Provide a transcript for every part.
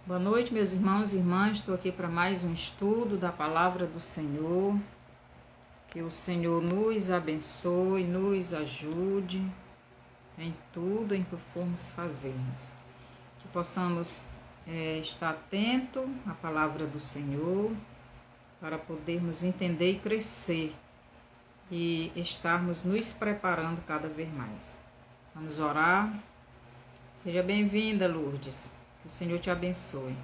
Boa noite, meus irmãos e irmãs. Estou aqui para mais um estudo da Palavra do Senhor. Que o Senhor nos abençoe, nos ajude em tudo em que formos fazermos. Que possamos estar atento à Palavra do Senhor para podermos entender e crescer e estarmos nos preparando cada vez mais. Vamos orar. Seja bem-vinda, Lourdes. Que o Senhor te abençoe.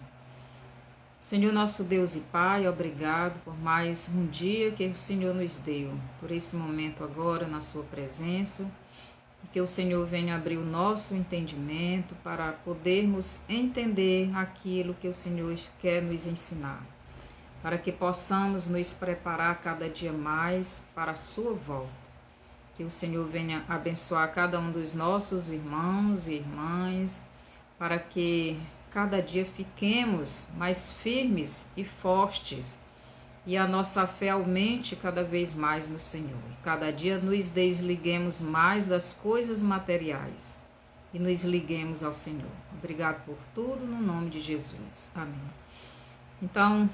Senhor nosso Deus e Pai, obrigado por mais um dia que o Senhor nos deu, por esse momento agora na sua presença, e que o Senhor venha abrir o nosso entendimento para podermos entender aquilo que o Senhor quer nos ensinar, para que possamos nos preparar cada dia mais para a sua volta. Que o Senhor venha abençoar cada um dos nossos irmãos e irmãs, para que cada dia fiquemos mais firmes e fortes e a nossa fé aumente cada vez mais no Senhor. E cada dia nos desliguemos mais das coisas materiais e nos liguemos ao Senhor. Obrigado por tudo, no nome de Jesus. Amém. Então,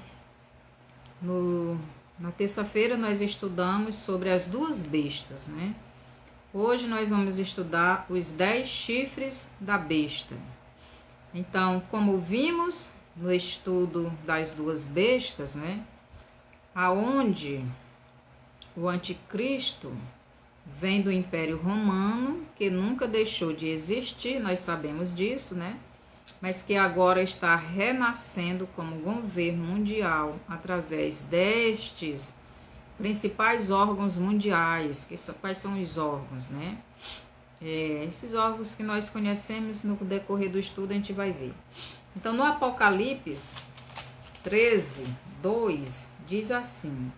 na terça-feira nós estudamos sobre as duas bestas, né? Hoje nós vamos estudar os 10 chifres da besta. Então, como vimos no estudo das duas bestas, né? Aonde o anticristo vem do Império Romano, que nunca deixou de existir, nós sabemos disso, né? Mas que agora está renascendo como governo mundial através destes principais órgãos mundiais. Quais são os órgãos, né? Esses órgãos que nós conhecemos, no decorrer do estudo a gente vai ver. Então, no Apocalipse 13, 2, diz assim: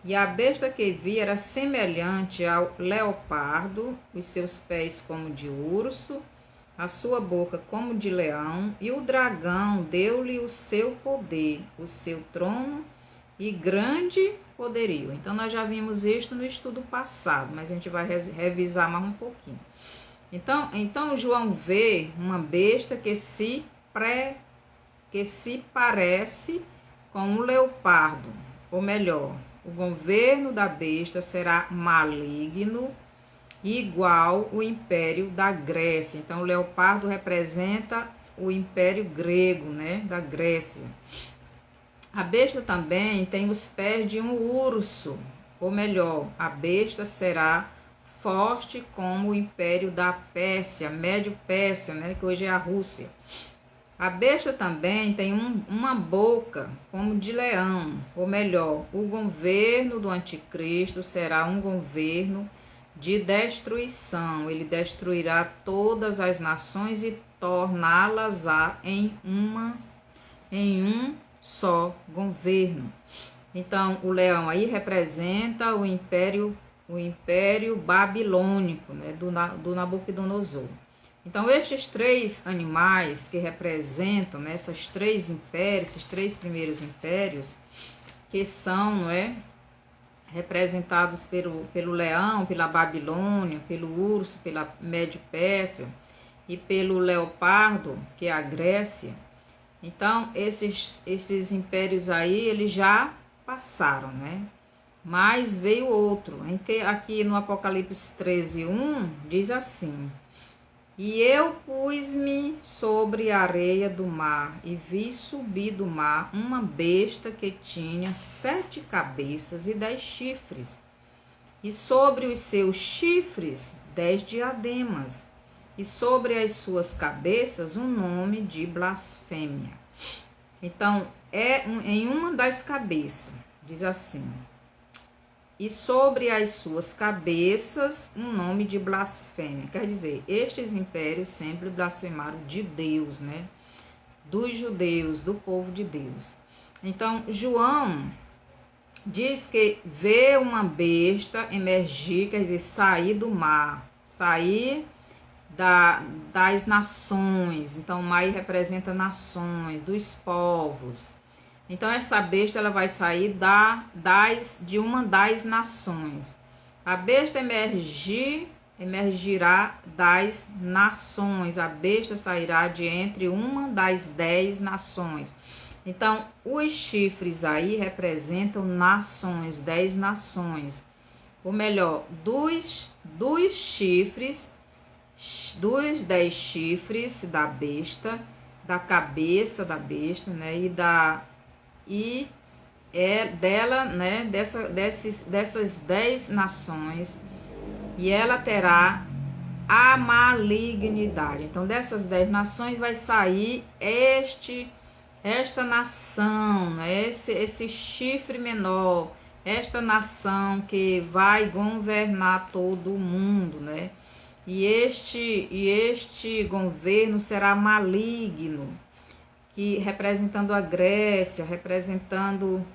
E a besta que vi era semelhante ao leopardo, os seus pés como de urso, a sua boca como de leão, e o dragão deu-lhe o seu poder, o seu trono e grande poderio. Então, nós já vimos isto no estudo passado, mas a gente vai revisar mais um pouquinho. Então João vê uma besta que se parece com um leopardo, ou melhor, o governo da besta será maligno, igual o império da Grécia. Então, o leopardo representa o império grego, né, da Grécia. A besta também tem os pés de um urso, ou melhor, a besta será forte como o império da Pérsia, Médio Pérsia, né, que hoje é a Rússia. A besta também tem uma boca como de leão, ou melhor, o governo do anticristo será um governo de destruição. Ele destruirá todas as nações e torná-las em um só governo. Então, o leão aí representa o império babilônico, né, do Nabucodonosor. Então, estes 3 animais que representam, né, esses 3 impérios, esses 3 primeiros impérios, que são, não é, representados pelo leão, pela Babilônia, pelo urso, pela Médio Pérsia e pelo leopardo, que é a Grécia. Então, esses impérios aí, eles já passaram, né? Mas veio outro. Aqui no Apocalipse 13, 1, diz assim: E eu pus-me sobre a areia do mar, e vi subir do mar uma besta que tinha 7 cabeças e 10 chifres, e sobre os seus chifres 10 diademas, e sobre as suas cabeças um nome de blasfêmia. Então, em uma das cabeças, diz assim: E sobre as suas cabeças um nome de blasfêmia. Quer dizer, estes impérios sempre blasfemaram de Deus, né? Dos judeus, do povo de Deus. Então, João diz que vê uma besta emergir, quer dizer, sair do mar, sair das nações. Então, o mar representa nações, dos povos. Então, essa besta ela vai sair de uma das nações. A besta emergir emergirá das nações, a besta sairá de entre uma das 10 nações. Então, os chifres aí representam nações, 10 nações. Ou melhor, dos 10 chifres da besta, da cabeça da besta, né? E é dela, né? Dessas 10 nações, e ela terá a malignidade. Então, dessas 10 nações vai sair esta nação, né? esse chifre menor, esta nação que vai governar todo o mundo, né? E este governo será maligno, que representando a Grécia, representado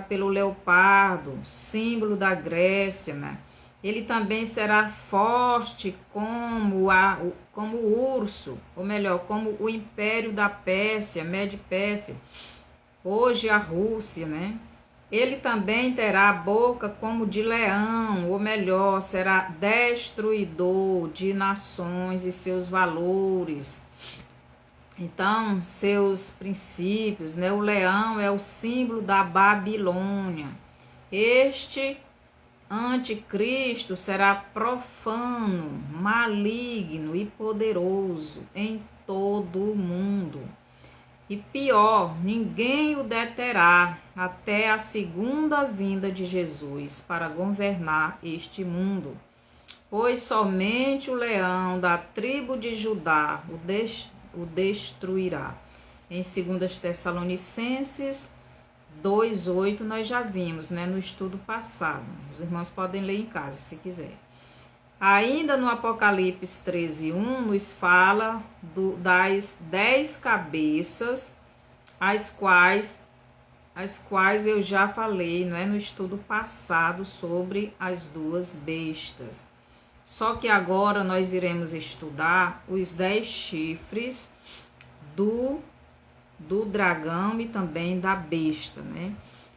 pelo leopardo, símbolo da Grécia, né? Ele também será forte como o urso, ou melhor, como o Império da Pérsia, Média-Pérsia, hoje a Rússia, né? Ele também terá a boca como de leão, ou melhor, será destruidor de nações e seus valores. Então, seus princípios, né? O leão é o símbolo da Babilônia. Este anticristo será profano, maligno e poderoso em todo o mundo. E pior, ninguém o deterá até a segunda vinda de Jesus para governar este mundo. Pois somente o leão da tribo de Judá o destruirá. Em 2 Tessalonicenses 2:8 nós já vimos, né, no estudo passado. Os irmãos podem ler em casa, se quiser. Ainda no Apocalipse 13:1 nos fala das 10 cabeças, as quais eu já falei, não é, no estudo passado sobre as duas bestas. Só que agora nós iremos estudar os 10 chifres do dragão e também da besta, né?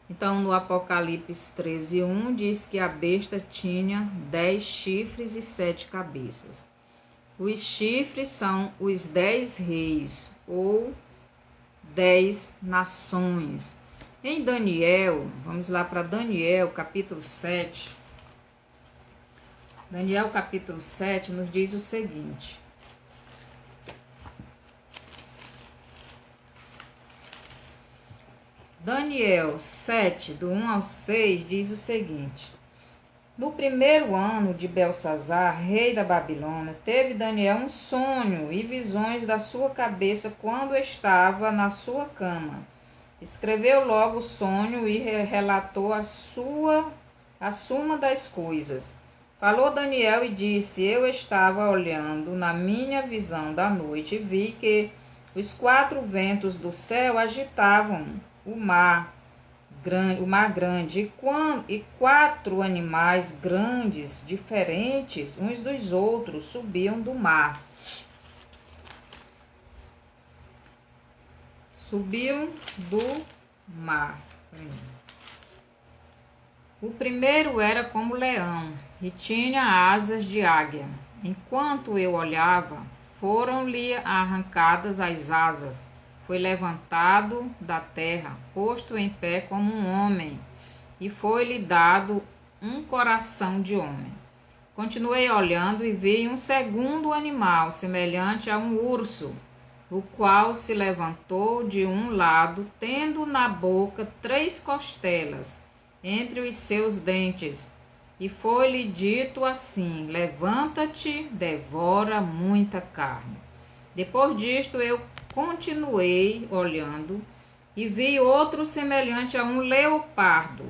Então, no Apocalipse 13:1 diz que a besta tinha 10 chifres e 7 cabeças. Os chifres são os 10 reis ou 10 nações. Em Daniel, vamos lá para Daniel, capítulo 7. Daniel, capítulo 7, nos diz o seguinte: Daniel 7, do 1 ao 6, diz o seguinte: No primeiro ano de Belsazar, rei da Babilônia, teve Daniel um sonho e visões da sua cabeça quando estava na sua cama. Escreveu logo o sonho e relatou a suma das coisas. Falou Daniel e disse: Eu estava olhando na minha visão da noite e vi que os 4 ventos do céu agitavam o mar grande, e 4 animais grandes, diferentes uns dos outros, subiam do mar. Subiam do mar. O primeiro era como leão e tinha asas de águia. Enquanto eu olhava, foram-lhe arrancadas as asas. Foi levantado da terra, posto em pé como um homem, e foi-lhe dado um coração de homem. Continuei olhando e vi um segundo animal, semelhante a um urso, o qual se levantou de um lado, tendo na boca 3 costelas entre os seus dentes. E foi-lhe dito assim: Levanta-te, devora muita carne. Depois disto eu continuei olhando e vi outro semelhante a um leopardo,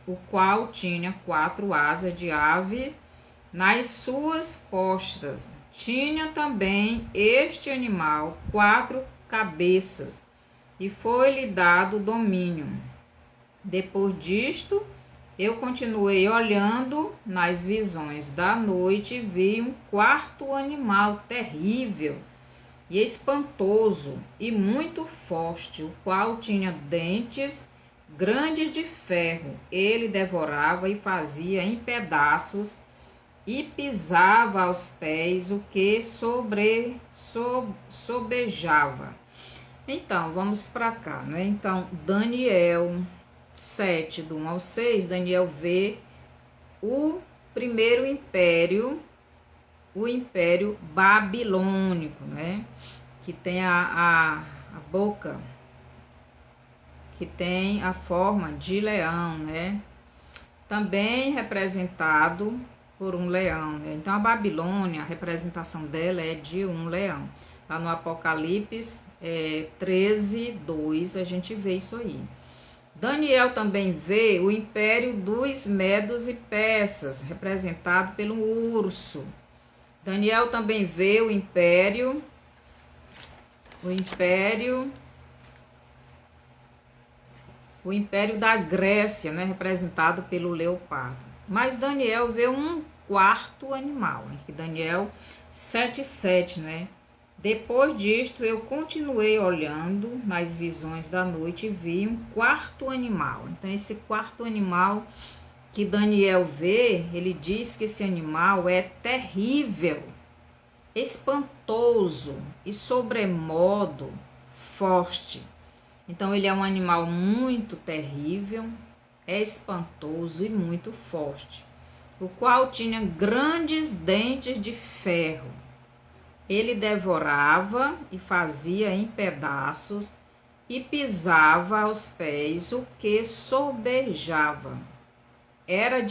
o qual tinha 4 asas de ave nas suas costas. Tinha também este animal 4 cabeças, e foi-lhe dado domínio. Depois disto, eu continuei olhando nas visões da noite e vi um 4º animal terrível e espantoso e muito forte, o qual tinha dentes grandes de ferro. Ele devorava e fazia em pedaços e pisava aos pés o que sobejava. Então, vamos para cá, né? Então, Daniel 7, do 1 ao 6, Daniel vê o primeiro império, o Império Babilônico, né? Que tem a boca, que tem a forma de leão, né? Também representado por um leão, né? Então a Babilônia, a representação dela é de um leão. Lá no Apocalipse 13, 2, a gente vê isso aí. Daniel também vê o império dos Medos e Persas, representado pelo urso. Daniel também vê o império da Grécia, né, representado pelo leopardo. Mas Daniel vê um quarto animal, que Daniel 7:7, né? Depois disto eu continuei olhando nas visões da noite e vi um quarto animal. Então esse quarto animal que Daniel vê, ele diz que esse animal é terrível, espantoso e sobremodo forte. Então ele é um animal muito terrível, espantoso e muito forte, o qual tinha grandes dentes de ferro. Ele devorava e fazia em pedaços e pisava aos pés o que sobejava. Era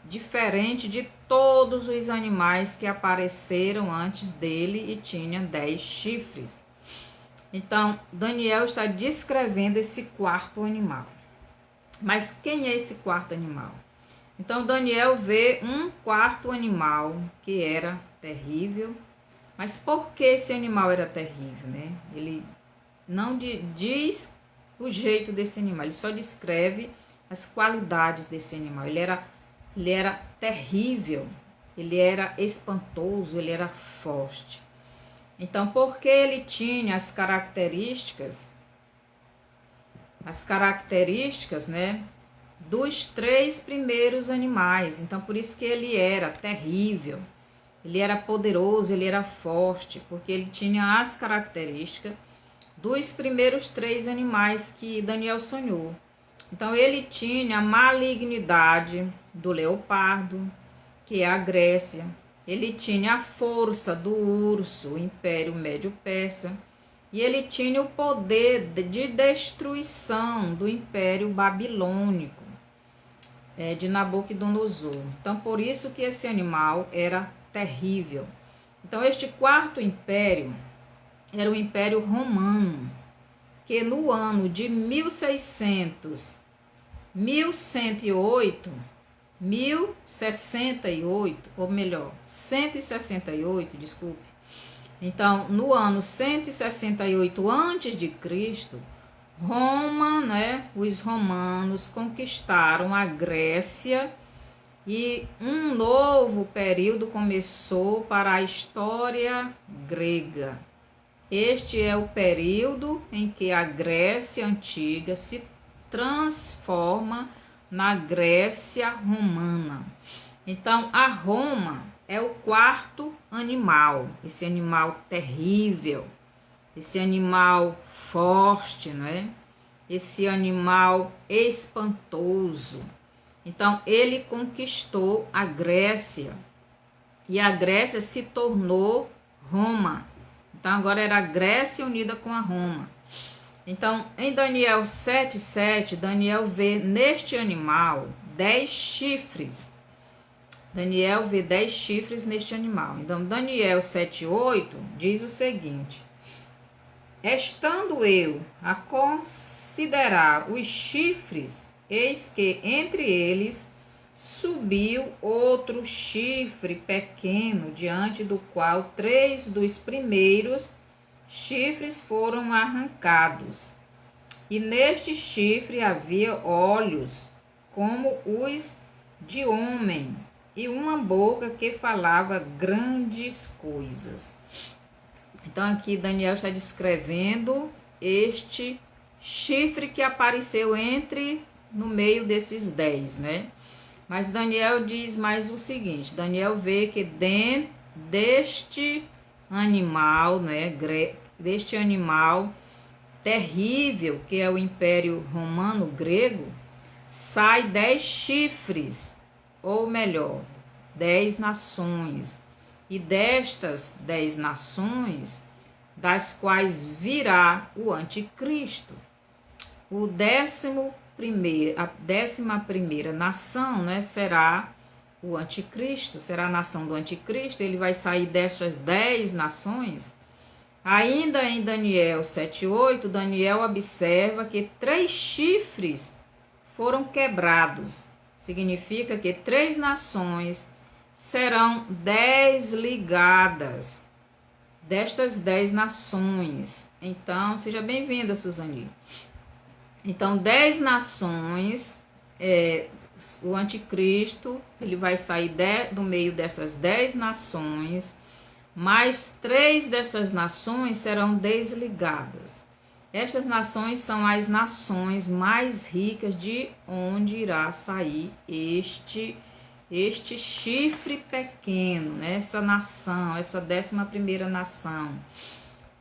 diferente de todos os animais que apareceram antes dele e tinha 10 chifres. Então, Daniel está descrevendo esse quarto animal. Mas quem é esse quarto animal? Então, Daniel vê um quarto animal que era terrível. Mas por que esse animal era terrível, né? Ele não diz o jeito desse animal, ele só descreve as qualidades desse animal. Ele era terrível, ele era espantoso, ele era forte. Então, porque ele tinha as características, né, dos 3 primeiros animais. Então, por isso que ele era terrível. Ele era poderoso, ele era forte, porque ele tinha as características dos primeiros 3 animais que Daniel sonhou. Então, ele tinha a malignidade do leopardo, que é a Grécia. Ele tinha a força do urso, o Império Médio-Persa. E ele tinha o poder de destruição do Império Babilônico, de Nabucodonosor. Então, por isso que esse animal era terrível. Então, este quarto império era o Império Romano, que no ano de 168, desculpe. Então, no ano 168 antes de Cristo, Roma, né, os romanos conquistaram a Grécia e um novo período começou para a história grega. Este é o período em que a Grécia antiga se transforma na Grécia romana. Então, a Roma é o quarto animal, esse animal terrível, esse animal forte, né? Esse animal espantoso. Então, ele conquistou a Grécia e a Grécia se tornou Roma. Então, agora era a Grécia unida com a Roma. Então, em Daniel 7:7, Daniel vê neste animal 10 chifres. Daniel vê 10 chifres neste animal. Então, Daniel 7:8 diz o seguinte: estando eu a considerar os chifres, eis que entre eles subiu outro chifre pequeno, diante do qual 3 dos primeiros chifres foram arrancados. E neste chifre havia olhos como os de homem, e uma boca que falava grandes coisas. Então aqui Daniel está descrevendo este chifre que apareceu no meio desses 10, né? Mas Daniel diz mais o seguinte: Daniel vê que dentro deste animal, né, deste animal terrível que é o Império Romano Grego, sai 10 chifres, ou melhor, 10 nações. E destas 10 nações, das quais virá o anticristo. A 11ª nação, né, será o anticristo, será a nação do anticristo. Ele vai sair destas 10 nações. Ainda em Daniel 7:8, Daniel observa que 3 chifres foram quebrados. Significa que 3 nações serão desligadas destas 10 nações. Então, seja bem-vinda, Suzani. Então, 10 nações, o anticristo, ele vai sair do meio dessas 10 nações, mas 3 dessas nações serão desligadas. Estas nações são as nações mais ricas, de onde irá sair este chifre pequeno, né? Essa nação, essa 11ª nação.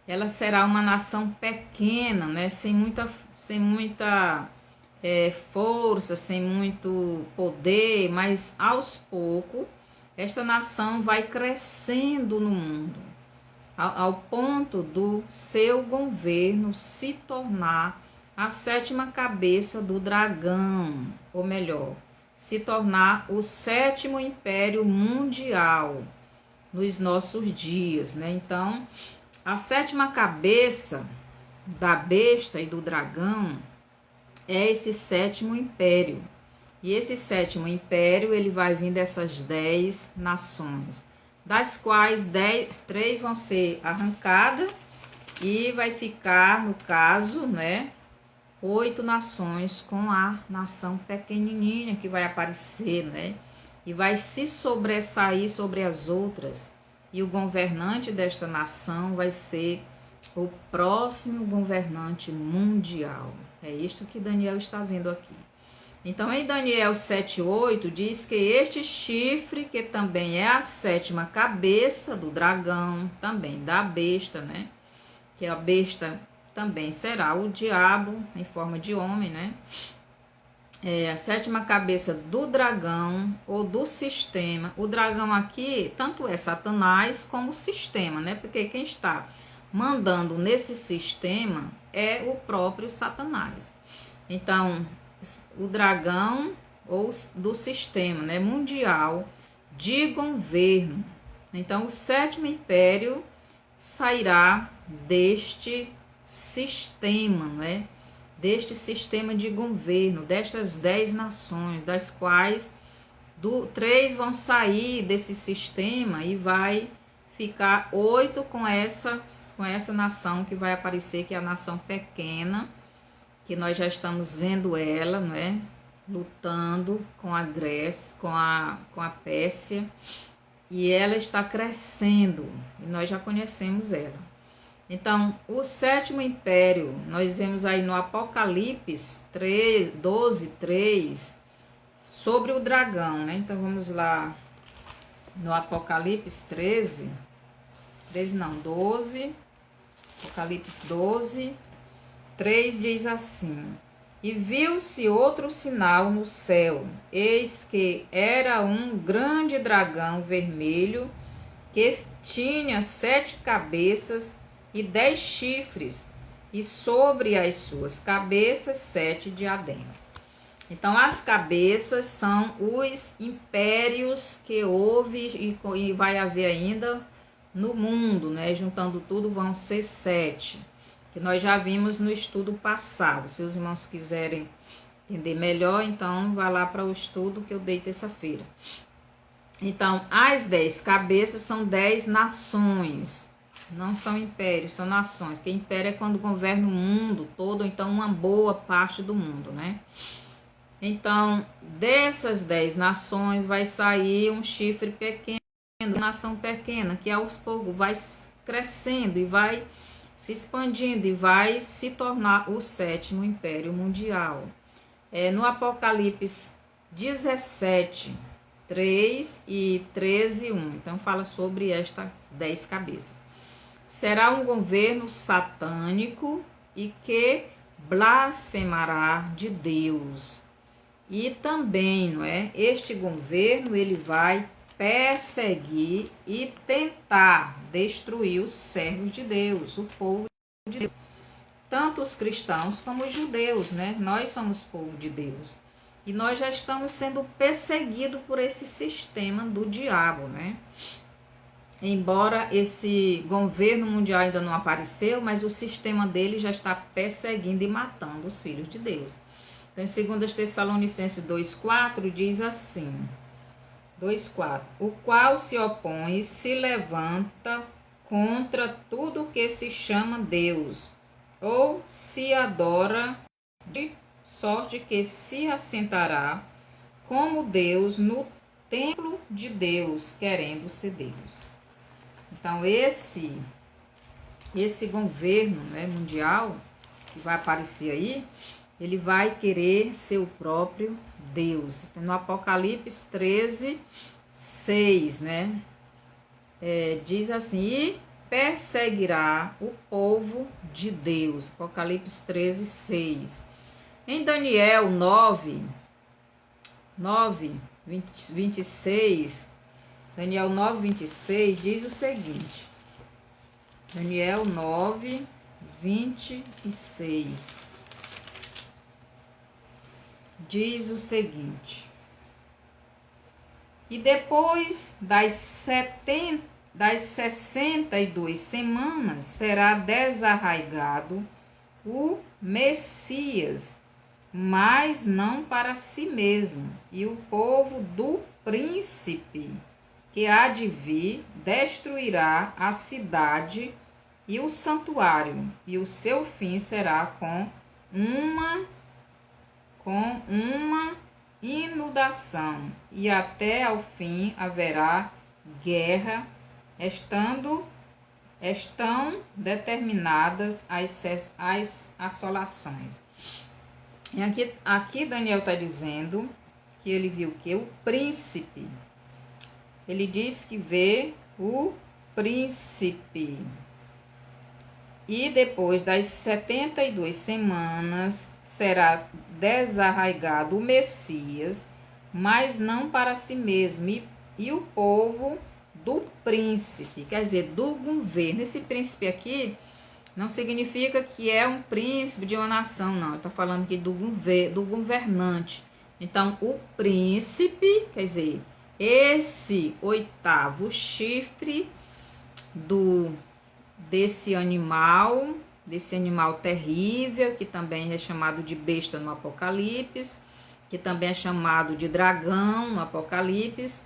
Ela será uma nação pequena, né? Sem muita força, sem muito poder, mas aos poucos esta nação vai crescendo no mundo, ao ponto do seu governo se tornar a 7ª cabeça do dragão, ou melhor, se tornar o 7º império mundial nos nossos dias, né? Então, a 7ª cabeça da besta e do dragão é esse 7º império. E esse 7º império, ele vai vir dessas 10 nações, das quais 3 vão ser arrancadas e vai ficar, no caso, né, 8 nações com a nação pequenininha que vai aparecer, né, e vai se sobressair sobre as outras. E o governante desta nação vai ser o próximo governante mundial. É isto que Daniel está vendo aqui. Então, em Daniel 7:8, diz que este chifre, que também é a 7ª cabeça do dragão, também da besta, né? Que a besta também será o diabo em forma de homem, né? É a 7ª cabeça do dragão ou do sistema. O dragão aqui, tanto é Satanás como o sistema, né? Porque quem está mandando nesse sistema é o próprio Satanás. Então, o dragão ou do sistema, né, mundial de governo. Então, o 7º império sairá deste sistema, né, deste sistema de governo, destas 10 nações, das quais 3 vão sair desse sistema e vai ficar 8 com essa nação que vai aparecer, que é a nação pequena, que nós já estamos vendo ela, né, lutando com a Grécia, com a Pérsia, e ela está crescendo, e nós já conhecemos ela. Então, o 7º império, nós vemos aí no Apocalipse 12:3, sobre o dragão, né? Então, vamos lá no Apocalipse 12, Apocalipse 12:3 diz assim: E viu-se outro sinal no céu, eis que era um grande dragão vermelho, que tinha 7 cabeças e 10 chifres, e sobre as suas cabeças 7 diademas. Então, as cabeças são os impérios que houve e vai haver ainda no mundo, né? Juntando tudo, vão ser 7. Que nós já vimos no estudo passado. Se os irmãos quiserem entender melhor, então vá lá para o estudo que eu dei terça-feira. Então, as 10 cabeças são 10 nações, não são impérios, são nações. Que império é quando governa o mundo todo, então uma boa parte do mundo, né? Então, dessas 10 nações vai sair um chifre pequeno, uma nação pequena, que aos poucos vai crescendo e vai se expandindo e vai se tornar o 7º império mundial. No Apocalipse 17, 3 e 13, 1. Então fala sobre esta 10 cabeças. Será um governo satânico e que blasfemará de Deus. E também, não é? Este governo ele vai perseguir e tentar destruir os servos de Deus, o povo de Deus. Tanto os cristãos como os judeus, né? Nós somos povo de Deus. E nós já estamos sendo perseguidos por esse sistema do diabo, né? Embora esse governo mundial ainda não apareceu, mas o sistema dele já está perseguindo e matando os filhos de Deus. Então, em 2 Tessalonicenses 2,4 diz assim, 2,4, o qual se opõe e se levanta contra tudo que se chama Deus, ou se adora, de sorte que se assentará como Deus no templo de Deus, querendo ser Deus. Então, esse governo, né, mundial, que vai aparecer aí, ele vai querer ser o próprio Deus. No Apocalipse 13, 6, né? Diz assim, e perseguirá o povo de Deus. Apocalipse 13, 6. Em Daniel 9, 26, Daniel 9, 26 diz o seguinte. Daniel 9, 26. Diz o seguinte: e depois das 62 semanas será desarraigado o Messias, mas não para si mesmo, e o povo do príncipe que há de vir destruirá a cidade e o santuário, e o seu fim será com uma inundação, e até ao fim haverá guerra, estão determinadas as assolações. E aqui Daniel está dizendo que ele viu o que? O príncipe. Ele diz que vê o príncipe. E depois das 72 semanas será desarraigado o Messias, mas não para si mesmo, e o povo do príncipe, quer dizer, do governo. Esse príncipe aqui não significa que é um príncipe de uma nação, não. Está falando aqui do governante. Então, o príncipe, quer dizer, esse 8º chifre desse animal terrível, que também é chamado de besta no Apocalipse, que também é chamado de dragão no Apocalipse,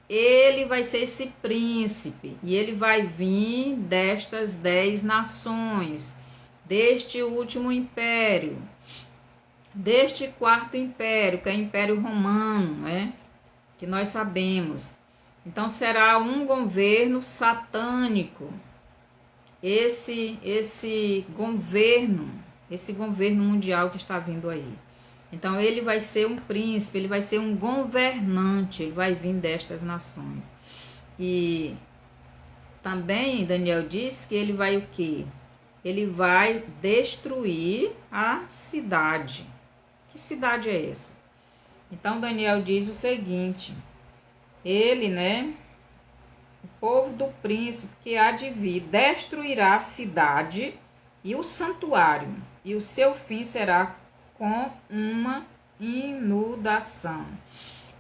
ele vai ser esse príncipe, e ele vai vir destas 10 nações, deste último império, deste 4º império, que é o Império Romano, né? Que nós sabemos. Então será um governo satânico, esse governo mundial que está vindo aí. Então ele vai ser um príncipe, ele vai ser um governante, ele vai vir destas nações. E também Daniel diz que ele vai o quê? Ele vai destruir a cidade. Que cidade é essa? Então Daniel diz o seguinte, ele, né, o povo do príncipe que há de vir destruirá a cidade e o santuário, e o seu fim será com uma inundação.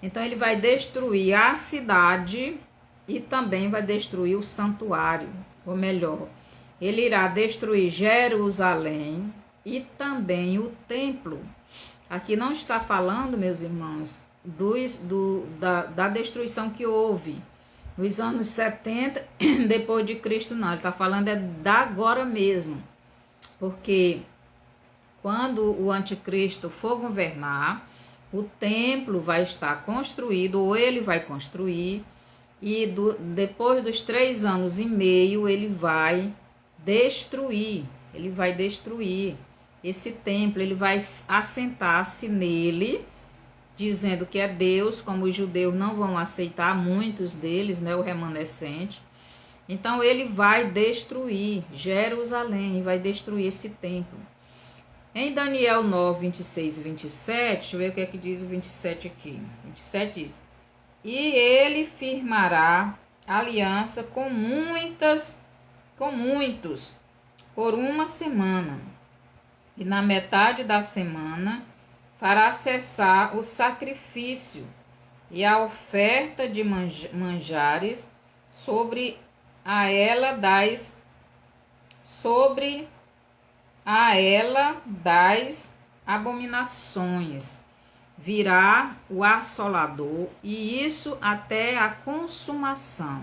Então ele vai destruir a cidade e também vai destruir o santuário, ou melhor, ele irá destruir Jerusalém e também o templo. Aqui não está falando, meus irmãos, da destruição que houve nos anos 70 depois de Cristo, não. Ele está falando da agora mesmo. Porque quando o anticristo for governar, o templo vai estar construído, ou ele vai construir, e depois dos 3 anos e meio ele vai destruir esse templo, ele vai assentar-se nele dizendo que é Deus, como os judeus não vão aceitar, muitos deles, né, o remanescente. Então ele vai destruir Jerusalém, vai destruir esse templo. Em Daniel 9, 26 e 27, deixa eu ver o que é que diz o 27 aqui. 27 diz: e ele firmará aliança com muitos, por uma semana. E na metade da semana fará cessar o sacrifício e a oferta de manjares sobre a ela das abominações. Virá o assolador, e isso até a consumação.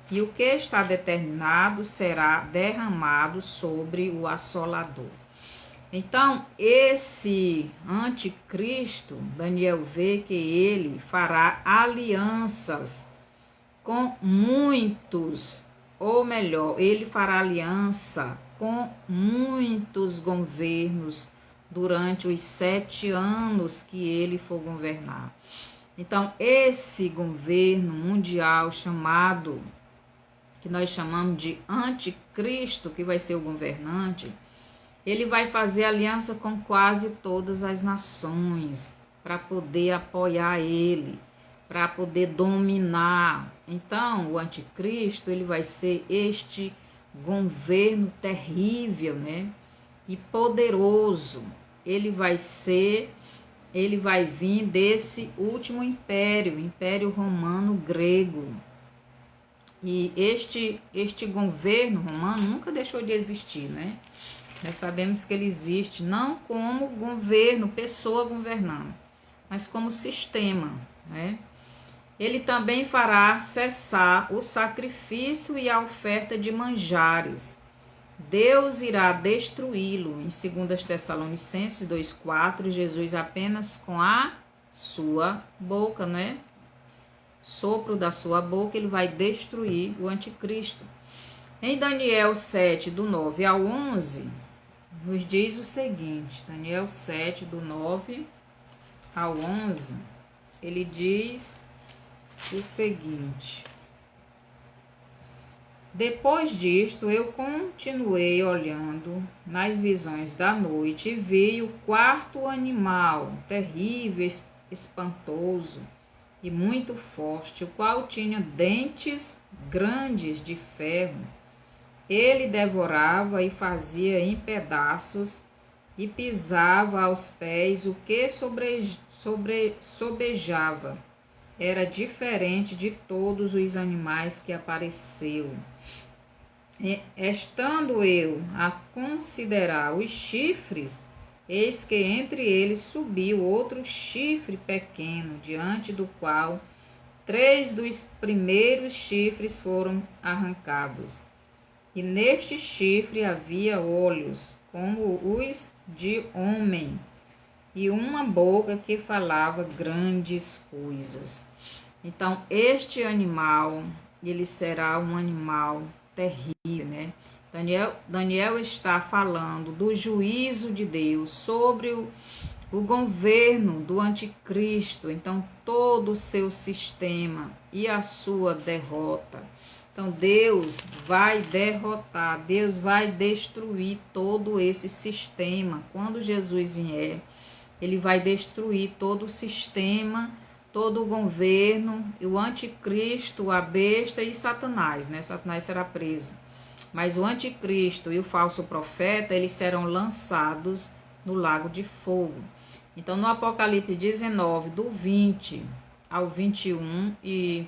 E o que está determinado será derramado sobre o assolador. Então, esse anticristo, Daniel vê que ele fará alianças com muitos, ou melhor, ele fará aliança com muitos governos durante os 7 anos que ele for governar. Então, esse governo mundial chamado, que nós chamamos de anticristo, que vai ser o governante, ele vai fazer aliança com quase todas as nações para poder apoiar ele, para poder dominar. Então, o anticristo, ele vai ser este governo terrível, né? E poderoso. Ele vai vir desse último império, Império Romano Grego. E este governo romano nunca deixou de existir, né? Nós sabemos que ele existe não como governo, pessoa governando, mas como sistema, né? Ele também fará cessar o sacrifício e a oferta de manjares. Deus irá destruí-lo. Em 2 Tessalonicenses 2,4, Jesus apenas com a sua boca, né? Sopro da sua boca, ele vai destruir o anticristo. Em Daniel 7, do 9 ao 11, nos diz o seguinte, Daniel 7, do 9 ao 11, ele diz o seguinte: depois disto, eu continuei olhando nas visões da noite e vi o 4º animal, terrível, espantoso e muito forte, o qual tinha dentes grandes de ferro. Ele devorava e fazia em pedaços e pisava aos pés o que sobejava. Era diferente de todos os animais que apareceu. Estando eu a considerar os chifres, eis que entre eles subiu outro chifre pequeno, diante do qual 3 dos primeiros chifres foram arrancados. E neste chifre havia olhos, como os de homem, e uma boca que falava grandes coisas. Então, este animal, ele será um animal terrível, né? Daniel está falando do juízo de Deus sobre o governo do anticristo, então todo o seu sistema e a sua derrota. Então Deus vai derrotar, Deus vai destruir todo esse sistema. Quando Jesus vier, ele vai destruir todo o sistema, todo o governo, o anticristo, a besta e Satanás, né? Satanás será preso. Mas o anticristo e o falso profeta, eles serão lançados no lago de fogo. Então, no Apocalipse 19, do 20 ao 21, e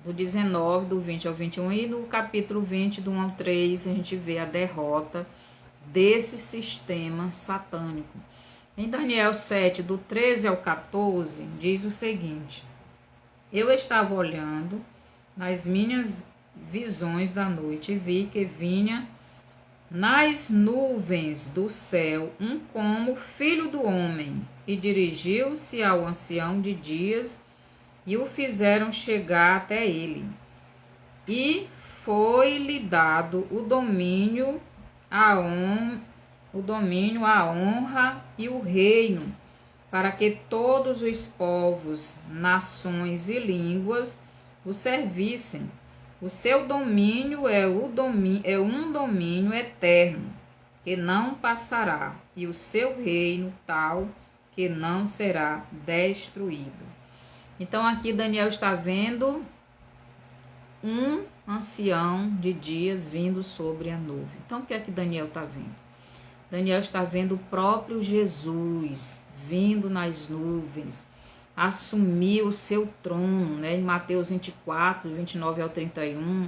do 19, do 20 ao 21, e no capítulo 20, do 1 ao 3, a gente vê a derrota desse sistema satânico. Em Daniel 7, do 13 ao 14, diz o seguinte: eu estava olhando nas minhas visões da noite e vi que vinha nas nuvens do céu um como filho do homem, e dirigiu-se ao ancião de dias e o fizeram chegar até ele. E foi-lhe dado o domínio, a honra e o reino, para que todos os povos, nações e línguas o servissem. O seu domínio é um domínio eterno, que não passará, e o seu reino tal que não será destruído. Então aqui Daniel está vendo um ancião de dias vindo sobre a nuvem. Então o que é que Daniel está vendo? Daniel está vendo o próprio Jesus vindo nas nuvens, assumir o seu trono, né? Em Mateus 24, 29 ao 31,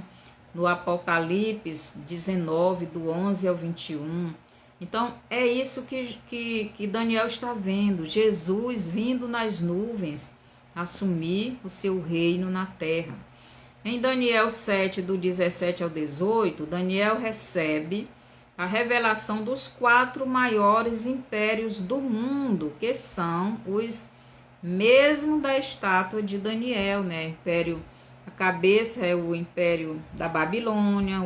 no Apocalipse 19, do 11 ao 21. Então, é isso que Daniel está vendo, Jesus vindo nas nuvens, assumir o seu reino na terra. Em Daniel 7, do 17 ao 18, Daniel recebe a revelação dos 4 maiores impérios do mundo, que são os mesmo da estátua de Daniel, né? Império, a cabeça é o império da Babilônia,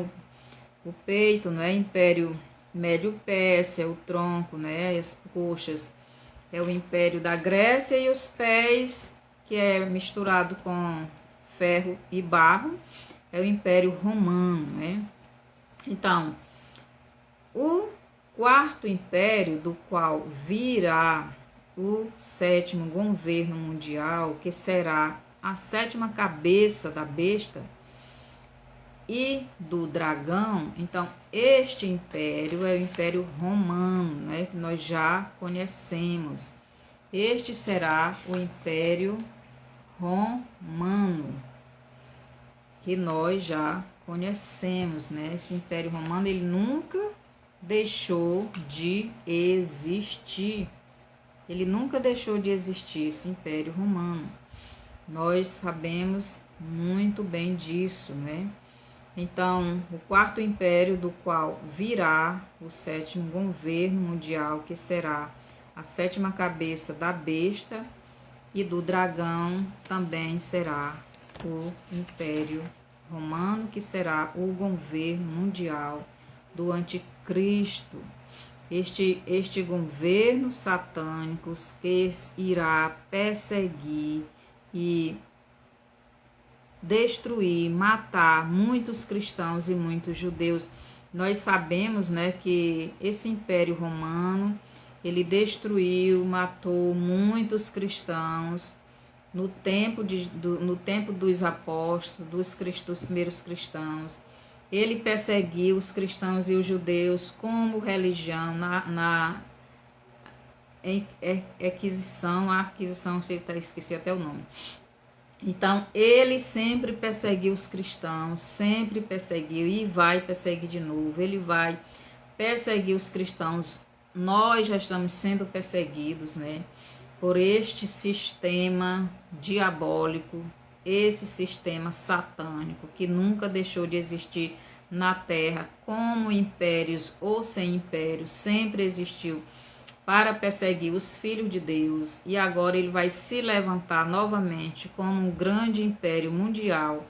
o peito, né? Império Médio-Pérsia, o tronco, né? As coxas é o império da Grécia e os pés, que é misturado com ferro e barro, é o Império Romano, né? Então, o 4º império, do qual virá o 7º governo mundial, que será a 7ª cabeça da besta e do dragão. Então, este império é o Império Romano, né? Que nós já conhecemos. Este será o Império Romano, que nós já conhecemos, né? Esse Império Romano, ele nunca deixou de existir. Ele nunca deixou de existir, esse Império Romano. Nós sabemos muito bem disso, né? Então, o 4º império, do qual virá o 7º governo mundial, que será a 7ª cabeça da besta e do dragão, também será o Império Romano, que será o governo mundial do Anticristo. Este governo satânico que irá perseguir e destruir, matar muitos cristãos e muitos judeus. Nós sabemos, né, que esse Império Romano, ele destruiu, matou muitos cristãos no tempo dos apóstolos, dos primeiros cristãos. Ele perseguiu os cristãos e os judeus como religião a aquisição, esqueci até o nome. Então, ele sempre perseguiu os cristãos, sempre perseguiu e vai perseguir de novo. Ele vai perseguir os cristãos. Nós já estamos sendo perseguidos, né, por este sistema diabólico, esse sistema satânico que nunca deixou de existir na terra, como impérios ou sem impérios, sempre existiu para perseguir os filhos de Deus, e agora ele vai se levantar novamente como um grande império mundial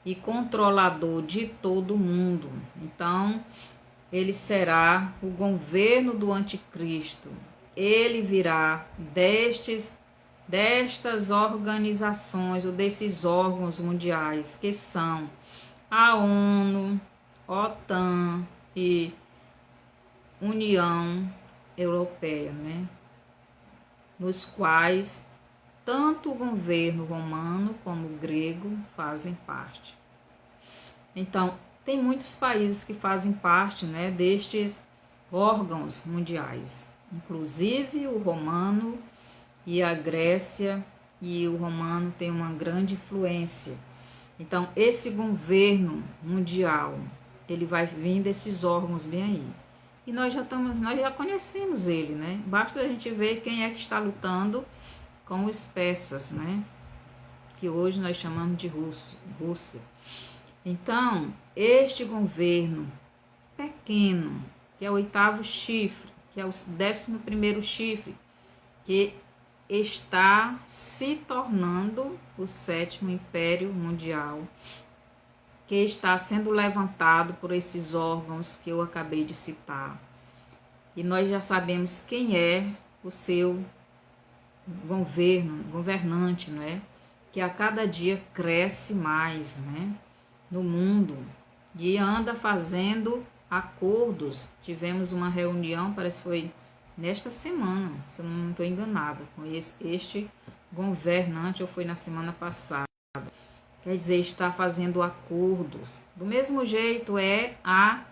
e controlador de todo o mundo. Então, ele será o governo do anticristo. Ele virá destas organizações ou desses órgãos mundiais, que são a ONU, OTAN e União Europeia, né? Nos quais tanto o governo romano como o grego fazem parte. Então, tem muitos países que fazem parte, né, destes órgãos mundiais, inclusive o romano e a Grécia, e o romano tem uma grande influência. Então, esse governo mundial, ele vai vir desses órgãos bem aí. E nós já conhecemos ele, né? Basta a gente ver quem é que está lutando com os persas, né? Que hoje nós chamamos de Rússia. Então, este governo pequeno, que é o 8º chifre, que é o 11º chifre, que está se tornando o 7º império mundial, que está sendo levantado por esses órgãos que eu acabei de citar. E nós já sabemos quem é o seu governante, não é? Que a cada dia cresce mais, né? No mundo e anda fazendo acordos. Tivemos uma reunião, parece que foi nesta semana, se eu não estou enganada, com este governante, ou foi na semana passada. Quer dizer, está fazendo acordos. Do mesmo jeito é a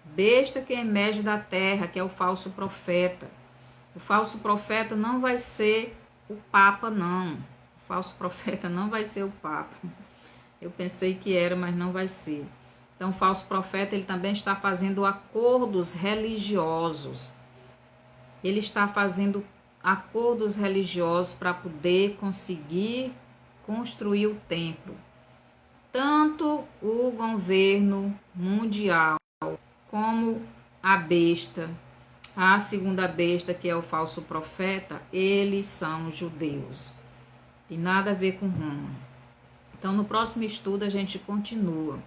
besta que emerge da terra, que é o falso profeta. O falso profeta não vai ser o Papa, não. O falso profeta não vai ser o Papa. Eu pensei que era, mas não vai ser. Então, o falso profeta, ele também está fazendo acordos religiosos. Ele está fazendo acordos religiosos para poder conseguir construir o templo. Tanto o governo mundial como a besta, a segunda besta, que é o falso profeta, eles são judeus. Tem nada a ver com Roma. Então, no próximo estudo a gente continua.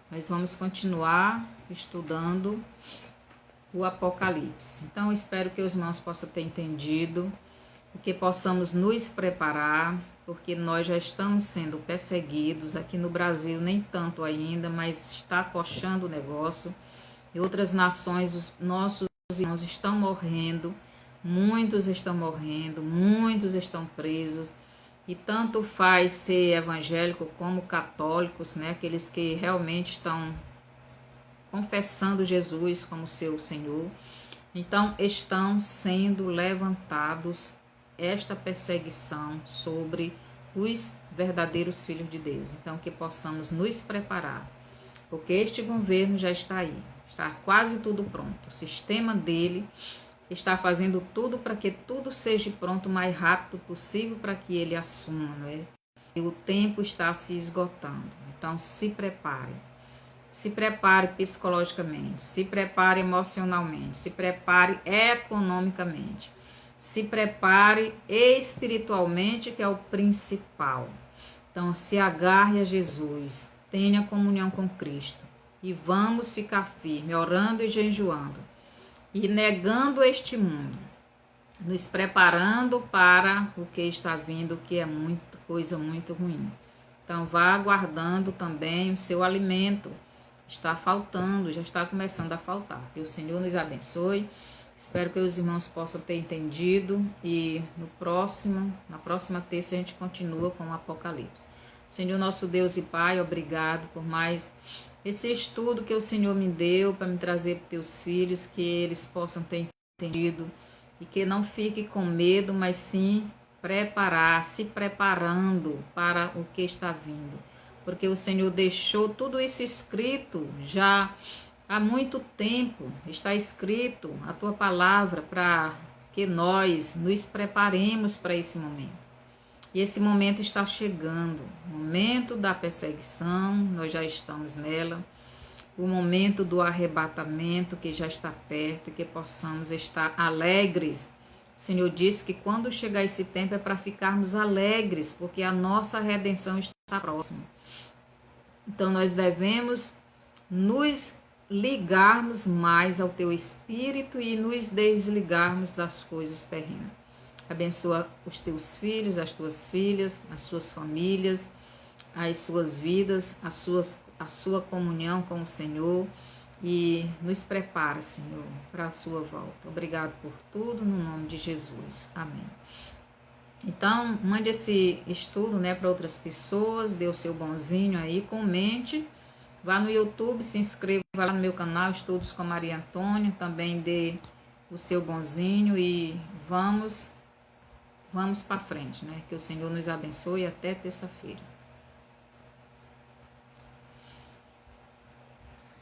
Nós vamos continuar estudando o Apocalipse. Então, espero que os irmãos possam ter entendido e que possamos nos preparar, porque nós já estamos sendo perseguidos. Aqui no Brasil, nem tanto ainda, mas está coxando o negócio. Em outras nações, os nossos irmãos estão morrendo, muitos estão morrendo, muitos estão presos. E tanto faz ser evangélico como católicos, né? Aqueles que realmente estão confessando Jesus como seu Senhor. Então, estão sendo levantados esta perseguição sobre os verdadeiros filhos de Deus. Então, que possamos nos preparar, porque este governo já está aí, está quase tudo pronto. O sistema dele está fazendo tudo para que tudo seja pronto o mais rápido possível para que ele assuma, não é? E o tempo está se esgotando. Então, se prepare. Se prepare psicologicamente, se prepare emocionalmente, se prepare economicamente, se prepare espiritualmente, que é o principal. Então, se agarre a Jesus, tenha comunhão com Cristo e vamos ficar firmes, orando e jejuando e negando este mundo, nos preparando para o que está vindo, que é muita coisa muito ruim. Então, vá aguardando também o seu alimento. Está faltando, já está começando a faltar. Que o Senhor nos abençoe. Espero que os irmãos possam ter entendido. E na próxima terça a gente continua com o Apocalipse. Senhor nosso Deus e Pai, obrigado por mais esse estudo que o Senhor me deu para me trazer para teus filhos, que eles possam ter entendido e que não fique com medo, mas sim se preparando para o que está vindo. Porque o Senhor deixou tudo isso escrito já há muito tempo. Está escrito a tua palavra para que nós nos preparemos para esse momento. E esse momento está chegando, o momento da perseguição, nós já estamos nela, o momento do arrebatamento que já está perto e que possamos estar alegres. O Senhor disse que quando chegar esse tempo é para ficarmos alegres, porque a nossa redenção está próxima. Então nós devemos nos ligarmos mais ao teu Espírito e nos desligarmos das coisas terrenas. Abençoa os teus filhos, as tuas filhas, as suas famílias, as suas vidas, a sua comunhão com o Senhor e nos prepara, Senhor, para a sua volta. Obrigado por tudo, no nome de Jesus. Amém. Então, mande esse estudo, né, para outras pessoas, dê o seu bonzinho aí, comente, vá no YouTube, se inscreva lá no meu canal, Estudos com Maria Antônia, também dê o seu bonzinho e vamos para frente, né? Que o Senhor nos abençoe até terça-feira.